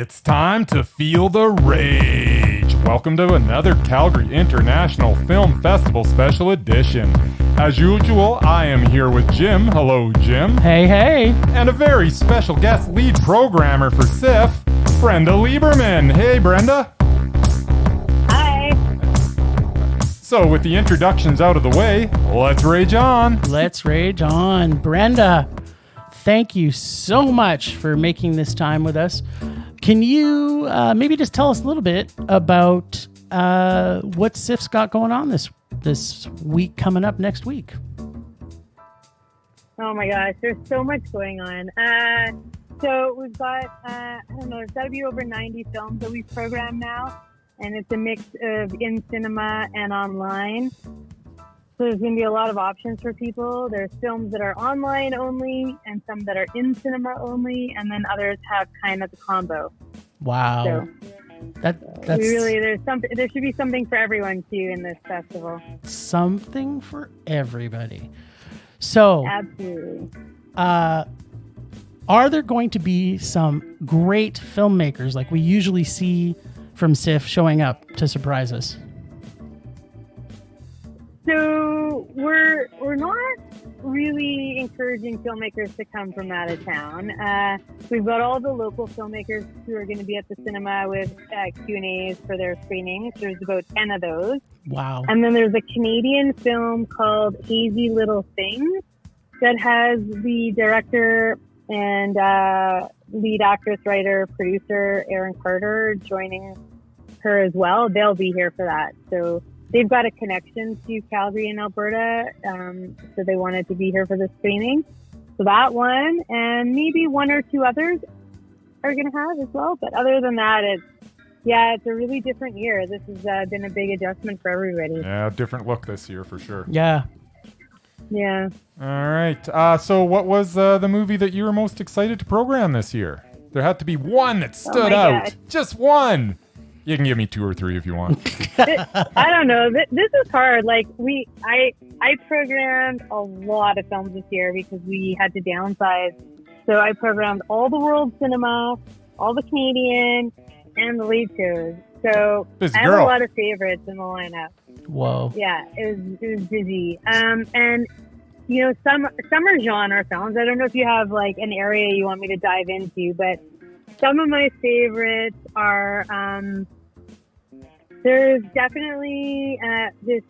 It's time to feel the rage. Welcome to another Calgary International Film Festival special edition. As usual, I am here with Jim. Hello, Jim. Hey, hey. And a very special guest lead programmer for CIFF, Brenda Lieberman. Hey, Brenda. Hi. So, with the introductions out of the way, let's rage on. Let's rage on. Brenda, thank you so much for making this time with us. Can you maybe just tell us a little bit about what CIFF's got going on this week coming up next week? Oh my gosh, there's so much going on. So we've got, I don't know, there's got to be over 90 films that we've programmed now, and it's a mix of in cinema and online. So there's going to be a lot of options for people. There's films that are online only and some that are in cinema only, and then others have kind of the combo. Wow. So that's there should be something for everyone too in this festival. Something for everybody. So Absolutely. Are there going to be some great filmmakers like we usually see from CIFF showing up to surprise us? So we're not really encouraging filmmakers to come from out of town. We've got all the local filmmakers who are going to be at the cinema with Q&As for their screenings. There's about 10 of those. Wow. And then there's a Canadian film called Hazy Little Things that has the director and lead actress, writer, producer, Aaron Carter joining her as well. They'll be here for that. So they've got a connection to Calgary and Alberta, so they wanted to be here for the screening. So that one, and maybe one or two others are going to have as well. But other than that, it's a really different year. This has been a big adjustment for everybody. Yeah, different look this year for sure. Yeah. Yeah. All right. So what was the movie that you were most excited to program this year? There had to be one that stood out. God. Just one. You can give me two or three if you want. I don't know. This is hard. Like I programmed a lot of films this year because we had to downsize. So I programmed all the world cinema, all the Canadian, and the late shows. So I have a lot of favorites in the lineup. Whoa. Yeah, it was busy. And you know, some are genre films. I don't know if you have like an area you want me to dive into, but some of my favorites are. There's definitely this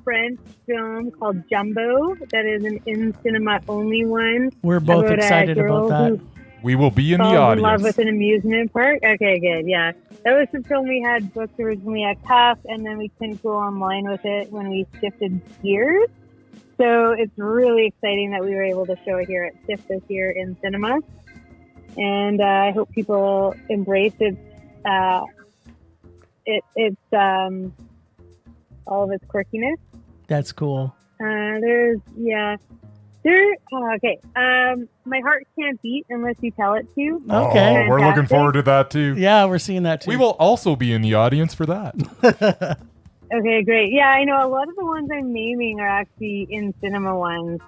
French film called Jumbo that is an in-cinema only one. We're both excited about that. We will be in the audience. audience. In love with an amusement park? Okay, good, yeah. That was the film we had booked originally at CIFF, and then we couldn't go online with it when we shifted gears. So it's really exciting that we were able to show it here at CIFF this year in cinema. And I hope people embrace it. It's all of its quirkiness. That's cool. Okay. My heart can't beat unless you tell it to. Okay. Oh, we're looking forward to that too. Yeah, we're seeing that too. We will also be in the audience for that. Okay, great. Yeah, I know a lot of the ones I'm naming are actually in cinema ones.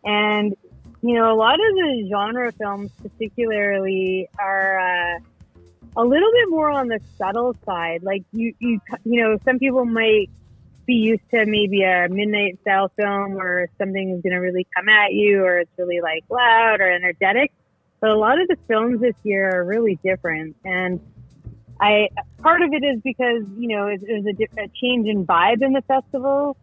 And, you know, a lot of the genre films particularly are a little bit more on the subtle side. Like you know, some people might be used to maybe a midnight style film where something is going to really come at you, or it's really like loud or energetic. But a lot of the films this year are really different, and part of it is because, you know, there's a change in vibe in the festival,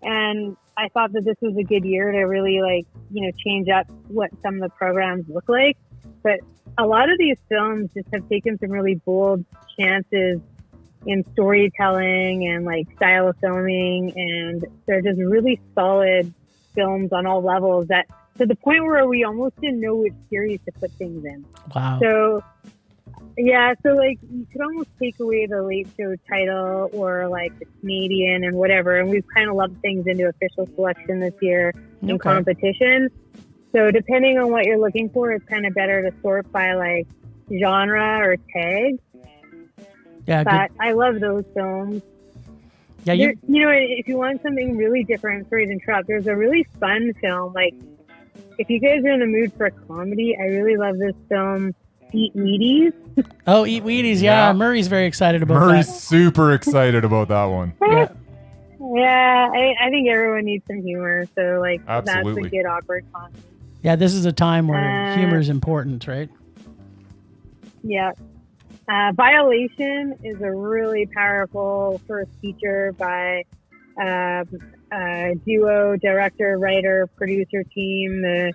and I thought that this was a good year to really, like, you know, change up what some of the programs look like. But a lot of these films just have taken some really bold chances in storytelling and like style of filming, and they're just really solid films on all levels, that to the point where we almost didn't know which series to put things in. Wow. So yeah, so like you could almost take away the late show title or like the Canadian and whatever, and we've kind of lumped things into official selection this year in competition. So depending on what you're looking for, it's kind of better to sort by like genre or tag. Yeah, but I love those films. Yeah, you know, if you want something really different, sorry to interrupt, there's a really fun film. Like, if you guys are in the mood for a comedy, I really love this film, Eat Wheaties. Oh, Eat Wheaties. Yeah. Yeah. Murray's very excited about Murray's that. super excited about that one. Yeah. Yeah, I think everyone needs some humor. So, like, Absolutely. that's a good awkward comedy. Yeah, this is a time where humor is important, right? Yeah. Violation is a really powerful first feature by a duo, director, writer, producer team.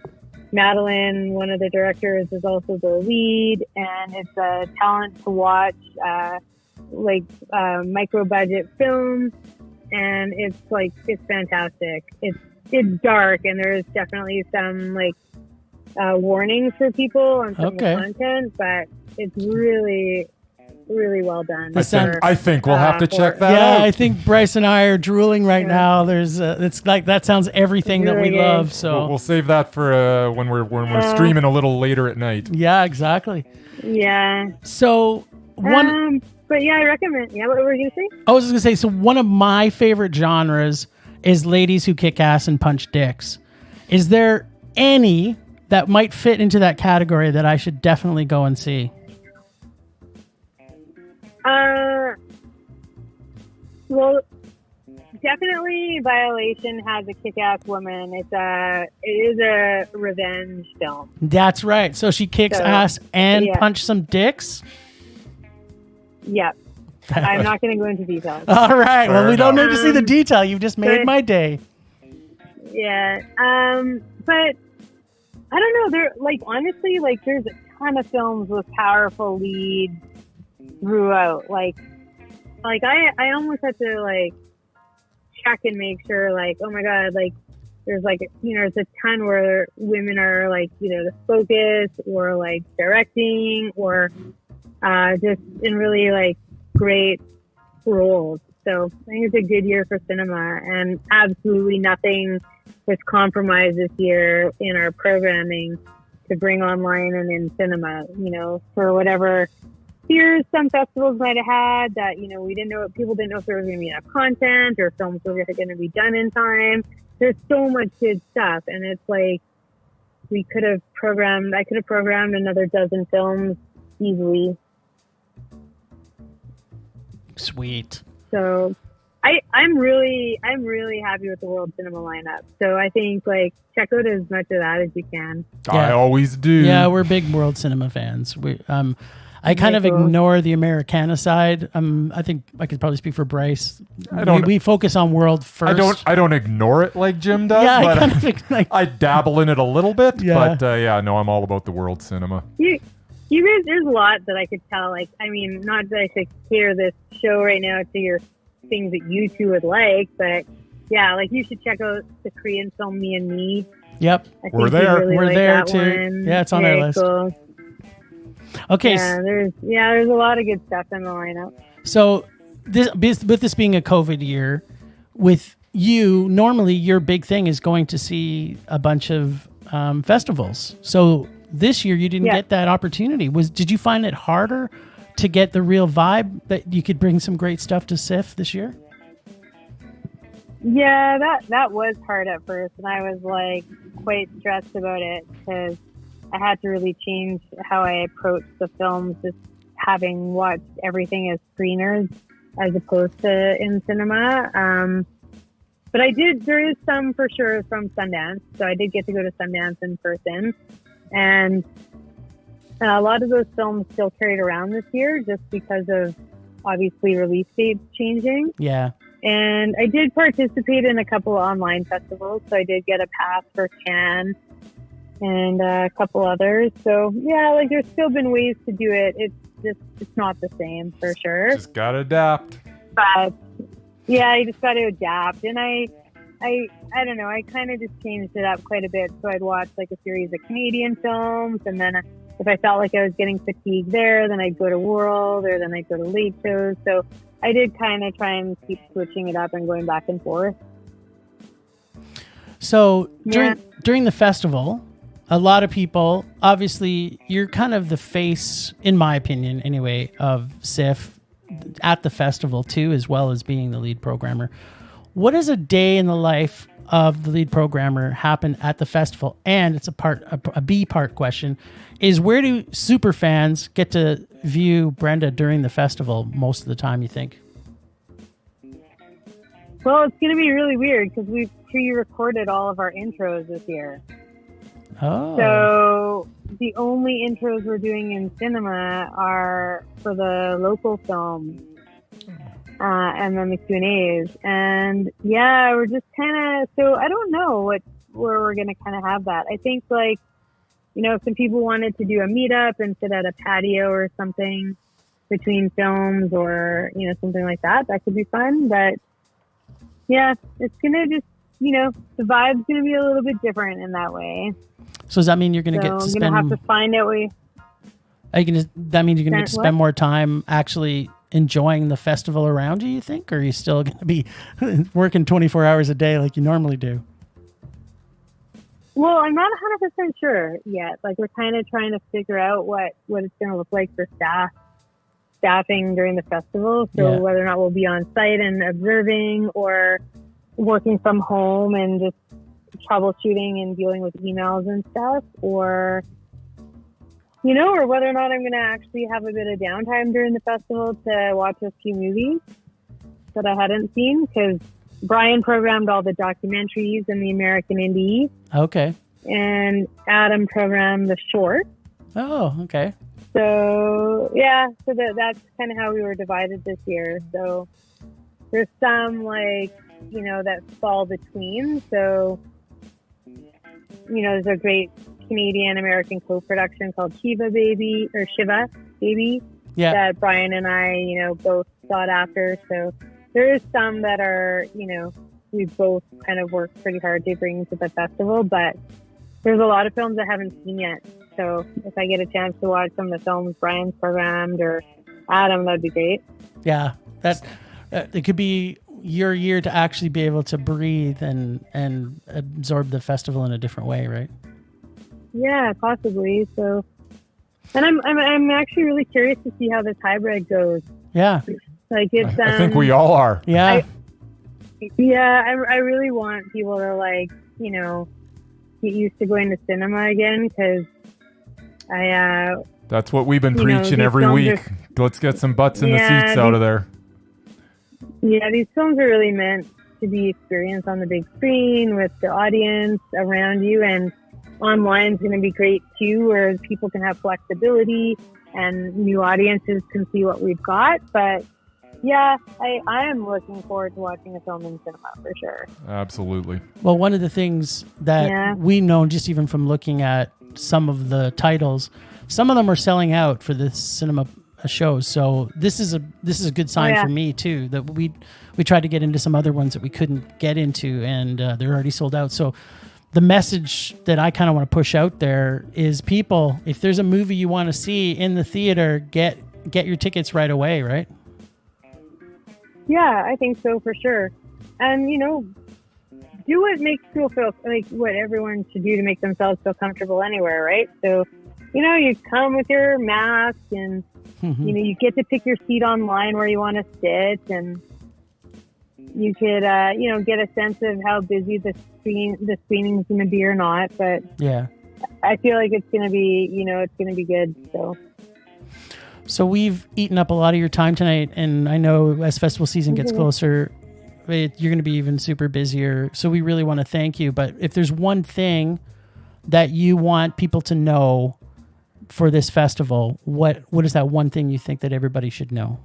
Madeline, one of the directors, is also the lead, and it's a talent to watch, micro budget film, and it's fantastic. It's dark, and there's definitely some warnings for people on some of the content, but it's really, really well done. I think we'll have to check that out. Yeah, I think Bryce and I are drooling right now. There's it's like that sounds everything that we love. So we'll save that for when we're streaming a little later at night. Yeah, exactly. Yeah. So but yeah, I recommend. Yeah, what were you gonna say? I was just gonna say. So one of my favorite genres is ladies who kick ass and punch dicks. Is there any that might fit into that category that I should definitely go and see? Well, definitely Violation has a kick-ass woman. It is a revenge film. That's right. So she kicks ass and punch some dicks? Yep. I'm not going to go into details. All right. Fair well, we don't enough. need to see the detail. You've just made my day. Yeah. But I don't know. Honestly, there's a ton of films with powerful leads throughout. I almost had to check and make sure oh my God, there's there's a ton where women are the focus or directing or just in really great roles. So I think it's a good year for cinema, and absolutely nothing was compromised this year in our programming to bring online and in cinema, for whatever fears some festivals might have had that, we didn't know, people didn't know if there was going to be enough content or films were going to be done in time. There's so much good stuff. And it's I could have programmed another dozen films easily. Sweet. So I'm really happy with the World Cinema lineup. So I think check out as much of that as you can. I always do. Yeah, we're big World Cinema fans. I kind of ignore the Americana side. I think I could probably speak for Bryce. We focus on world first. I don't ignore it like Jim does. Yeah, but I kind of I dabble in it a little bit. Yeah. But I'm all about the world cinema. You guys, there's a lot that I could tell. Not that I should hear this show right now to your things that you two would like, but yeah, you should check out the Korean film Me and Me. Yep, we're there. Really we're there too. One. Yeah, it's on our list. Cool. Okay. Yeah, there's a lot of good stuff in the lineup. So with this being a COVID year, with you, normally your big thing is going to see a bunch of festivals. So this year you didn't get that opportunity. Did you find it harder to get the real vibe that you could bring some great stuff to CIFF this year? Yeah, that was hard at first, and I was quite stressed about it because I had to really change how I approached the films, just having watched everything as screeners as opposed to in cinema. But there is some for sure from Sundance. So I did get to go to Sundance in person. And a lot of those films still carried around this year just because of obviously release dates changing. Yeah. And I did participate in a couple of online festivals. So I did get a pass for Cannes and a couple others. So yeah, there's still been ways to do it. It's not the same for sure. Just gotta adapt. But yeah, you just gotta adapt. And I don't know, I kind of just changed it up quite a bit. So I'd watch a series of Canadian films, and then if I felt like I was getting fatigued there, then I'd go to World, or then I'd go to late shows. So I did kind of try and keep switching it up and going back and forth. So during the festival, a lot of people, obviously, you're kind of the face, in my opinion anyway, of CIFF at the festival too, as well as being the lead programmer. What is a day in the life of the lead programmer happen at the festival? And it's a B part question is, where do super fans get to view Brenda during the festival most of the time, you think? Well, it's going to be really weird because we've pre-recorded all of our intros this year. Oh. So the only intros we're doing in cinema are for the local films, and then the Q&As. And yeah, we're just kind of, so I don't know where we're going to kind of have that. I think, like, you know, if some people wanted to do a meetup and sit at a patio or something between films, or, you know, something like that, that could be fun. But yeah, it's going to just, you know, the vibe's going to be a little bit different in that way. So does that mean you're going to get to spend... I'm going to have to find out that means you're going to get to spend more time actually enjoying the festival around you think? Or are you still going to be working 24 hours a day like you normally do? Well, I'm not 100% sure yet. Like, we're kind of trying to figure out what it's going to look like for staffing during the festival. So whether or not we'll be on site and observing, or working from home and just troubleshooting and dealing with emails and stuff, or, you know, or whether or not I'm going to actually have a bit of downtime during the festival to watch a few movies that I hadn't seen, because Brian programmed all the documentaries and the American Indie. Okay. And Adam programmed the short. Oh, okay. So, yeah, so that's kind of how we were divided this year. So there's some, like, you know, that fall between. So, you know, there's a great Canadian-American co-production called Shiva Baby that Brian and I, you know, both sought after. So there is some that are, you know, we both kind of worked pretty hard to bring to the festival, but there's a lot of films I haven't seen yet. So if I get a chance to watch some of the films Brian's programmed or Adam, that'd be great. Yeah, that's it could be your year to actually be able to breathe and absorb the festival in a different way, right? Yeah, possibly. So, and I'm actually really curious to see how this hybrid goes. Yeah, like it's. I think we all are. Yeah. I really want people to, like, you know, get used to going to cinema again, because that's what we've been preaching every week. Let's get some butts in the seats out of there. Yeah, these films are really meant to be experienced on the big screen with the audience around you, and online is going to be great too, where people can have flexibility and new audiences can see what we've got. But yeah, I am looking forward to watching a film in cinema for sure. Absolutely. Well, one of the things that we know, just even from looking at some of the titles, some of them are selling out for the cinema shows. So this is a good sign for me too, that we tried to get into some other ones that we couldn't get into, and they're already sold out. So the message that I kind of want to push out there is, people, if there's a movie you want to see in the theater, get your tickets right away, right? Yeah, I think so for sure. And, you know, do what makes people feel like what everyone should do to make themselves feel comfortable anywhere, right? So, you know, you come with your mask, and you know, you get to pick your seat online where you want to sit, and you could, you know, get a sense of how busy the screening is going to be or not. But yeah, I feel like it's going to be, you know, it's going to be good. So we've eaten up a lot of your time tonight, and I know as festival season gets closer, you're going to be even super busier. So we really want to thank you. But if there's one thing that you want people to know for this festival, what is that one thing you think that everybody should know?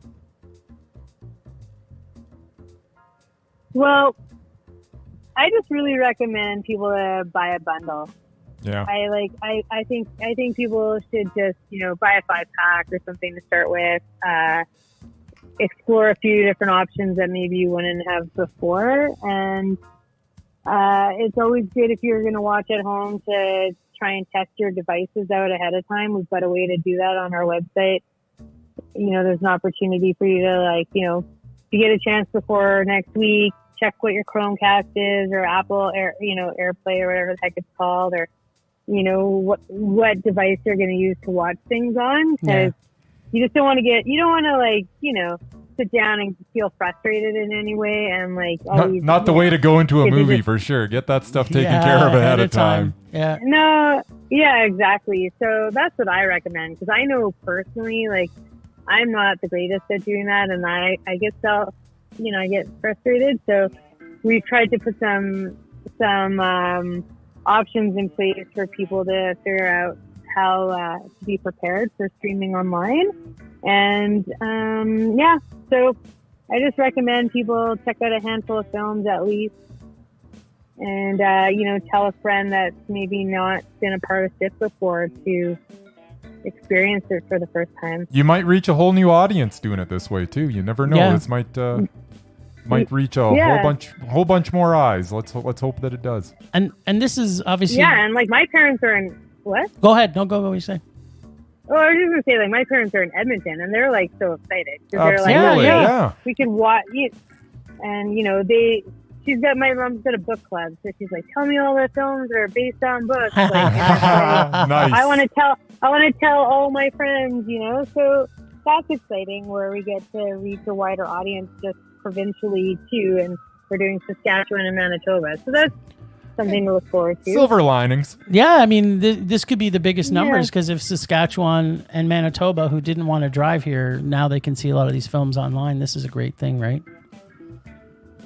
Well, I just really recommend people to buy a bundle. Yeah. I think people should just, you know, buy a 5-pack or something to start with. Explore a few different options that maybe you wouldn't have before. And it's always good if you're going to watch at home to try and test your devices out ahead of time. We've got a way to do that on our website. You know, there's an opportunity for you to, like, you know, to get a chance before next week, check what your Chromecast is, or Apple AirPlay, or whatever the heck it's called, or, you know, what device you're going to use to watch things on, because you just don't want to like, you know, sit down and feel frustrated in any way, and like always, not the way to go into a movie for sure. Get that stuff taken care of ahead of time. Yeah. No, yeah, exactly. So that's what I recommend, because I know personally, like, I'm not the greatest at doing that, and I get I get frustrated. So we've tried to put some options in place for people to figure out how to be prepared for streaming online. And so I just recommend people check out a handful of films at least, and tell a friend that's maybe not been a part of CIFF before to experience it for the first time. You might reach a whole new audience doing it this way too. You never know. Yeah. This might reach a whole bunch more eyes. Let's hope that it does. And this is obviously and like my parents are in what? Go ahead. No, go. What you say? Oh, I was just gonna say, like, my parents are in Edmonton, and they're like so excited because they're like, Absolutely, yeah. we can watch. And my mom's got a book club, so she's like, tell me all the films that are based on books. Like, Nice. I want to tell all my friends, So that's exciting, where we get to reach a wider audience just provincially too, and we're doing Saskatchewan and Manitoba, so that's something to look forward to. Silver linings. Yeah, I mean, this could be the biggest numbers, because if Saskatchewan and Manitoba, who didn't want to drive here, now they can see a lot of these films online. This is a great thing, right?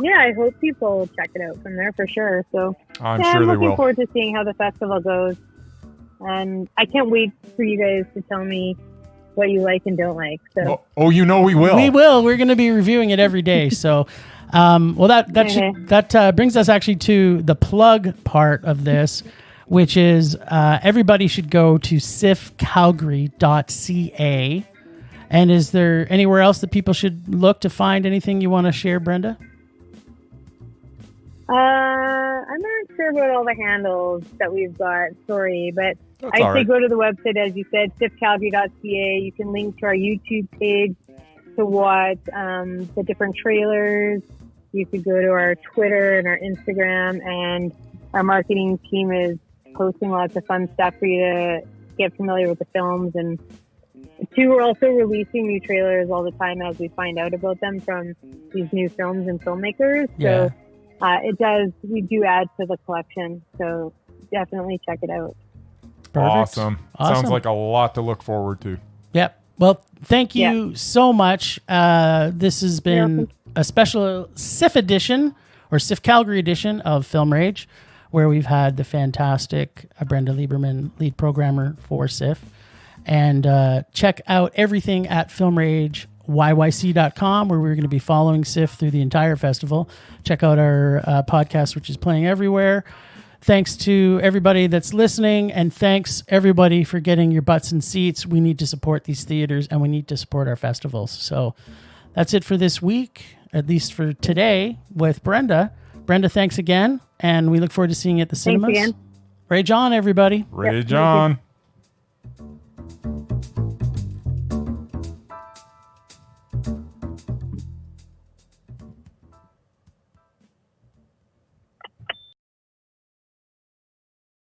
Yeah, I hope people check it out from there for sure. So I'm sure they will. I'm looking forward to seeing how the festival goes, and I can't wait for you guys to tell me what you like and don't like. So we will. We will. We're going to be reviewing it every day. So. That brings us actually to the plug part of this, which is everybody should go to ciffcalgary.ca. And is there anywhere else that people should look to find anything you want to share, Brenda? I'm not sure about all the handles that we've got. Sorry, but I'd say go to the website, as you said, ciffcalgary.ca. You can link to our YouTube page to watch the different trailers. You could go to our Twitter and our Instagram, and our marketing team is posting lots of fun stuff for you to get familiar with the films. And two, we're also releasing new trailers all the time as we find out about them from these new films and filmmakers. Yeah. So we do add to the collection. So definitely check it out. Perfect. Awesome. Sounds like a lot to look forward to. Yep. Well, thank you so much. This has been a special CIFF edition, or CIFF Calgary edition of Film Rage, where we've had the fantastic Brenda Lieberman, lead programmer for CIFF. And check out everything at filmrageyyc.com, where we're going to be following CIFF through the entire festival. Check out our podcast, which is playing everywhere. Thanks to everybody that's listening, and thanks everybody for getting your butts in seats. We need to support these theaters, and we need to support our festivals. So that's it for this week, at least for today, with Brenda. Brenda, thanks again, and we look forward to seeing you at the cinemas. Thanks again. Rage on, everybody. Rage on.